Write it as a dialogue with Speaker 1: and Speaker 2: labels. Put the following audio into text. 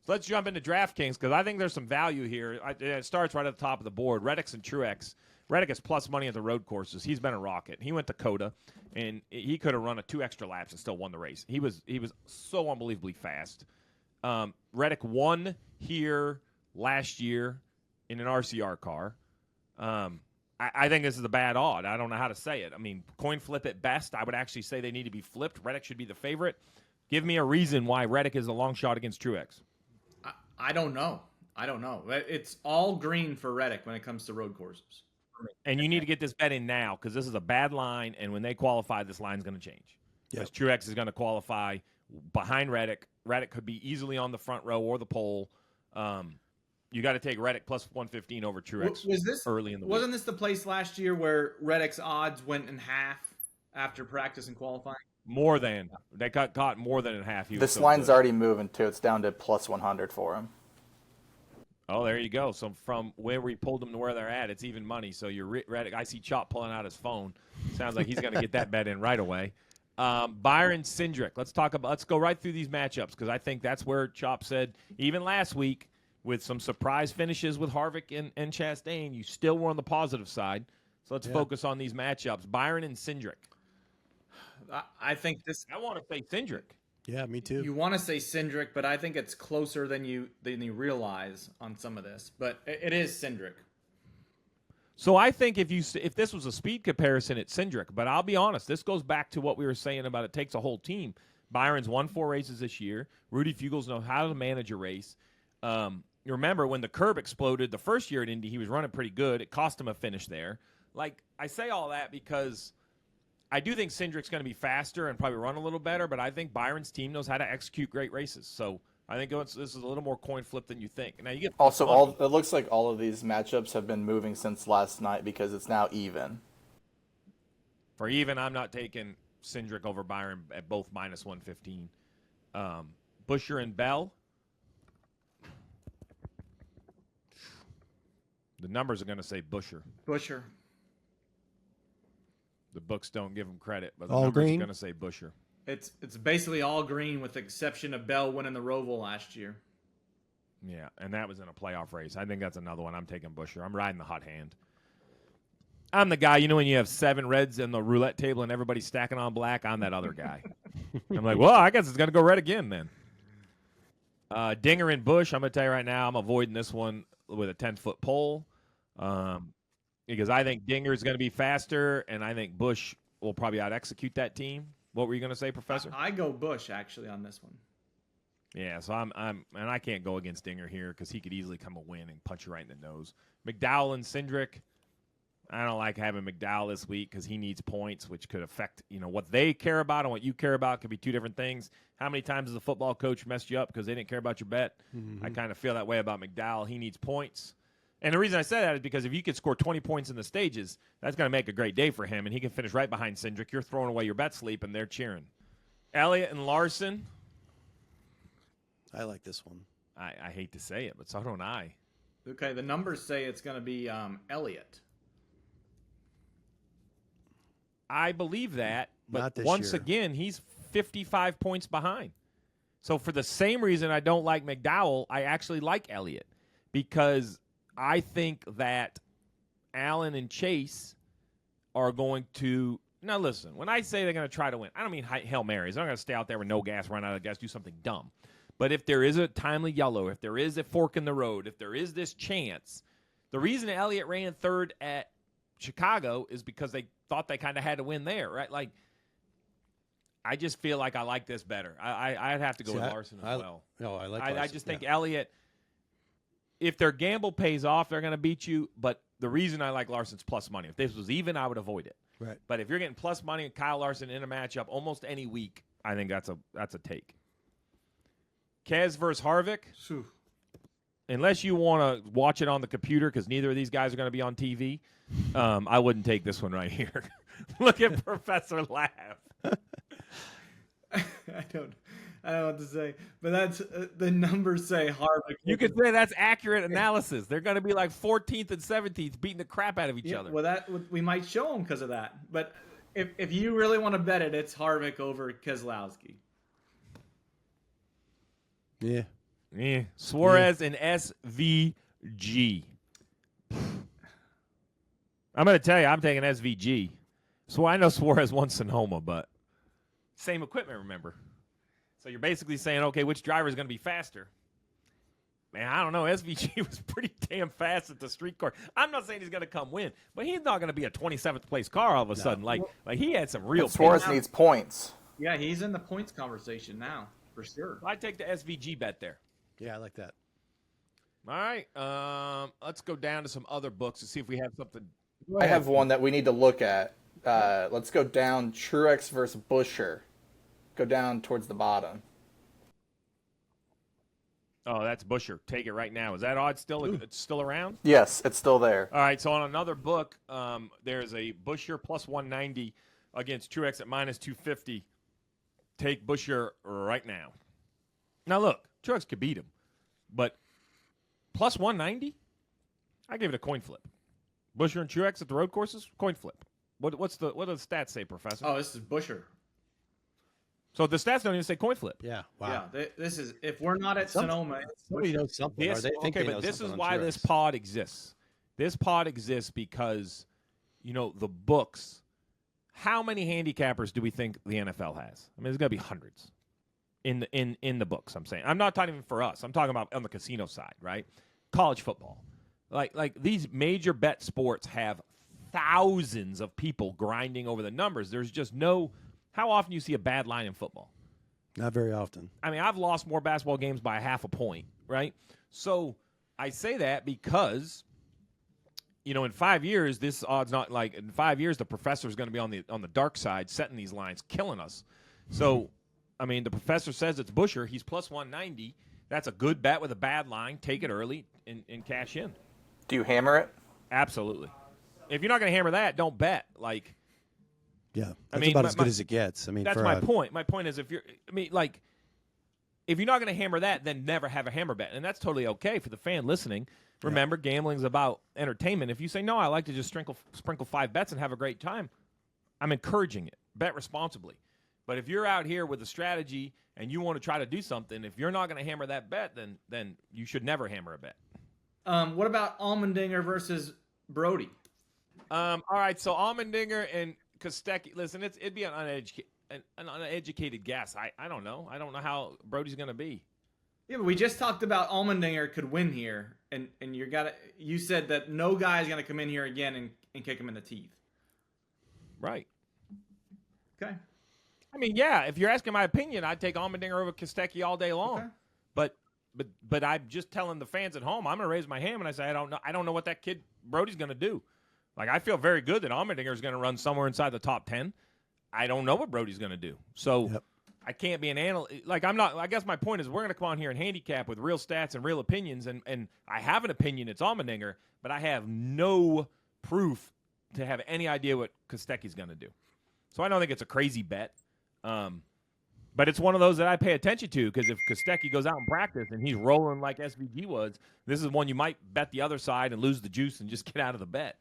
Speaker 1: So let's jump into DraftKings because I think there's some value here. It starts right at the top of the board. Reddick and Truex. Reddick is plus money at the road courses. He's been a rocket. He went to Coda, and he could have run 2 extra laps and still won the race. He was so unbelievably fast. Reddick won here last year in an RCR car. I think this is a bad odd. I don't know how to say it. I mean, coin flip at best. I would actually say they need to be flipped. Reddick should be the favorite. Give me a reason why Reddick is a long shot against Truex.
Speaker 2: I don't know. It's all green for Reddick when it comes to road courses.
Speaker 1: And you need to get this bet in now because this is a bad line, and when they qualify, this line's going to change. Because Truex is going to qualify behind Reddick. Reddick could be easily on the front row or the pole. You got to take Reddick plus 115 over Truex early in the week.
Speaker 2: Wasn't this the place last year where Reddick's odds went in half after practice and qualifying?
Speaker 1: More than. They got caught more than in half.
Speaker 3: This line's already moving, too. It's down to plus 100 for him.
Speaker 1: Oh, there you go. So from where we pulled them to where they're at, it's even money. So you're Reddick. I see Chop pulling out his phone. Sounds like he's going to get that bet in right away. Byron, Cindric. Let's go right through these matchups because I think that's where Chop said even last week with some surprise finishes with Harvick and Chastain, you still were on the positive side. So let's focus on these matchups. Byron and Cindric.
Speaker 2: I think this.
Speaker 1: I want to say Cindric.
Speaker 4: Yeah, me too.
Speaker 2: You want to say Cindric, but I think it's closer than you realize on some of this. But it is Cindric.
Speaker 1: So I think if this was a speed comparison, it's Cindric. But I'll be honest, this goes back to what we were saying about it takes a whole team. Byron's won 4 races this year. Rudy Fugels knows how to manage a race. You remember when the curb exploded the first year at Indy, he was running pretty good. It cost him a finish there. Like, I say all that because I do think Cindric's going to be faster and probably run a little better, but I think Byron's team knows how to execute great races. So I think this is a little more coin flip than you think. Now you get
Speaker 3: also it looks like all of these matchups have been moving since last night because it's now even.
Speaker 1: For even, I'm not taking Cindric over Byron at both minus 115. Buscher and Bell. The numbers are going to say Buscher.
Speaker 2: Buscher.
Speaker 1: The books don't give him credit, but the
Speaker 4: all
Speaker 1: numbers
Speaker 4: green?
Speaker 1: are going to say Buscher.
Speaker 2: It's basically all green with the exception of Bell winning the Roval last year.
Speaker 1: Yeah, and that was in a playoff race. I think that's another one. I'm taking Buscher. I'm riding the hot hand. I'm the guy, when you have 7 reds in the roulette table and everybody's stacking on black, I'm that other guy. I'm like, well, I guess it's going to go red again then. Dinger and Busch, I'm going to tell you right now, I'm avoiding this one with a 10-foot pole because I think Dinger is going to be faster, and I think Busch will probably out-execute that team. What were you going to say, Professor?
Speaker 2: I go Busch, actually, on this one.
Speaker 1: Yeah, so and I can't go against Dinger here because he could easily come a win and punch you right in the nose. McDowell and Cindric, I don't like having McDowell this week because he needs points, which could affect what they care about and what you care about could be 2 different things. How many times has the football coach messed you up because they didn't care about your bet? Mm-hmm. I kind of feel that way about McDowell. He needs points. And the reason I say that is because if you could score 20 points in the stages, that's going to make a great day for him, and he can finish right behind Cindric. You're throwing away your bet sleep, and they're cheering. Elliott and Larson.
Speaker 4: I like this one.
Speaker 1: I hate to say it, but so don't I.
Speaker 2: Okay, the numbers say it's going to be Elliott.
Speaker 1: I believe that, but
Speaker 4: Not
Speaker 1: once
Speaker 4: year.
Speaker 1: again, he's 55 points behind. So for the same reason I don't like McDowell, I actually like Elliott because I think that Allen and Chase are going to – now listen, when I say they're going to try to win, I don't mean Hail Marys. They're not going to stay out there with no gas, run out of gas, do something dumb. But if there is a timely yellow, if there is a fork in the road, if there is this chance, the reason Elliott ran third at Chicago is because they thought they kind of had to win there, right? Like, I just feel like I like this better. I'd have to go with Larson as well.
Speaker 4: No, I like Larson.
Speaker 1: I just think Elliott, if their gamble pays off, they're going to beat you. But the reason I like Larson's plus money. If this was even, I would avoid it.
Speaker 4: Right.
Speaker 1: But if you're getting plus money and Kyle Larson in a matchup almost any week, I think that's a take. Kez versus Harvick.
Speaker 2: Whew.
Speaker 1: Unless you want to watch it on the computer because neither of these guys are going to be on TV, I wouldn't take this one right here. Look at Professor laugh.
Speaker 2: I don't know what to say, but that's the numbers say Harvick.
Speaker 1: You could say that's accurate analysis. They're going to be like 14th and 17th, beating the crap out of each other.
Speaker 2: Well, we might show them because of that. But if you really want to bet it, it's Harvick over Keselowski.
Speaker 4: Yeah.
Speaker 1: Suarez and SVG. I'm going to tell you, I'm taking SVG. So I know Suarez won Sonoma, but same equipment, remember? So you're basically saying, okay, which driver is going to be faster? Man, I don't know. SVG was pretty damn fast at the street car. I'm not saying he's going to come win, but he's not going to be a 27th place car all of a sudden. Like he had some real.
Speaker 3: Suarez needs points.
Speaker 2: Yeah, he's in the points conversation now for sure.
Speaker 1: I take the SVG bet there.
Speaker 4: Yeah, I like that.
Speaker 1: All right, let's go down to some other books to see if we have something.
Speaker 3: I have one that we need to look at. Let's go down Truex versus Buscher. Go down towards the bottom.
Speaker 1: Oh, that's Buscher. Take it right now. Is that odds still around?
Speaker 3: Yes, it's still there.
Speaker 1: All right, so on another book, there's a Buscher plus 190 against Truex at minus 250. Take Buscher right now. Now, look, Truex could beat him, but plus 190? I give it a coin flip. Buscher and Truex at the road courses, coin flip. What do the stats say, Professor?
Speaker 2: Oh, this is Buscher.
Speaker 1: So the stats don't even say coin flip.
Speaker 4: Yeah. Wow.
Speaker 2: Yeah, this is if we're not at Sonoma.
Speaker 4: Somebody knows something.
Speaker 1: This,
Speaker 4: or they think they know
Speaker 1: but this is
Speaker 4: something on
Speaker 1: why
Speaker 4: Truex.
Speaker 1: this pod exists. This pod exists because, the books. How many handicappers do we think the NFL has? I mean, there's got to be hundreds in the books. I'm saying. I'm not talking even for us. I'm talking about on the casino side, right? College football, like these major bet sports have thousands of people grinding over the numbers. There's just no. How often do you see a bad line in football?
Speaker 4: Not very often.
Speaker 1: I mean, I've lost more basketball games by half a point, right? So I say that because, in 5 years, this odds not like in 5 years the professor is going to be on the dark side, setting these lines, killing us. So, I mean, the professor says it's Buscher. He's plus 190. That's a good bet with a bad line. Take it early and cash in.
Speaker 3: Do you hammer it?
Speaker 1: Absolutely. If you're not going to hammer that, don't bet.
Speaker 4: Yeah, that's about as good as it gets. I mean,
Speaker 1: that's my point. My point is, if you're not going to hammer that, then never have a hammer bet, and that's totally okay for the fan listening. Remember, gambling's about entertainment. If you say no, I like to just sprinkle 5 bets and have a great time, I'm encouraging it. Bet responsibly. But if you're out here with a strategy and you want to try to do something, if you're not going to hammer that bet, then you should never hammer a bet.
Speaker 2: What about Almondinger versus Brody?
Speaker 1: All right, so Almondinger and Kostecki, listen, it'd be an uneducated guess. I don't know. I don't know how Brody's going to be.
Speaker 2: Yeah, but we just talked about Almondinger could win here, and you said that no guy is going to come in here again and kick him in the teeth.
Speaker 1: Right.
Speaker 2: Okay.
Speaker 1: I mean, yeah, if you're asking my opinion, I'd take Almondinger over Kostecki all day long. Okay. But I'm just telling the fans at home, I'm going to raise my hand when I say I don't know what that kid Brody's going to do. Like, I feel very good that Almondinger is going to run somewhere inside the top 10. I don't know what Brody's going to do. So I can't be an analyst. Like, I'm not – I guess my point is we're going to come on here and handicap with real stats and real opinions, and I have an opinion. It's Almondinger, but I have no proof to have any idea what Kostecki's going to do. So I don't think it's a crazy bet. But it's one of those that I pay attention to because if Kostecki goes out in practice and he's rolling like SVG was, this is one you might bet the other side and lose the juice and just get out of the bet.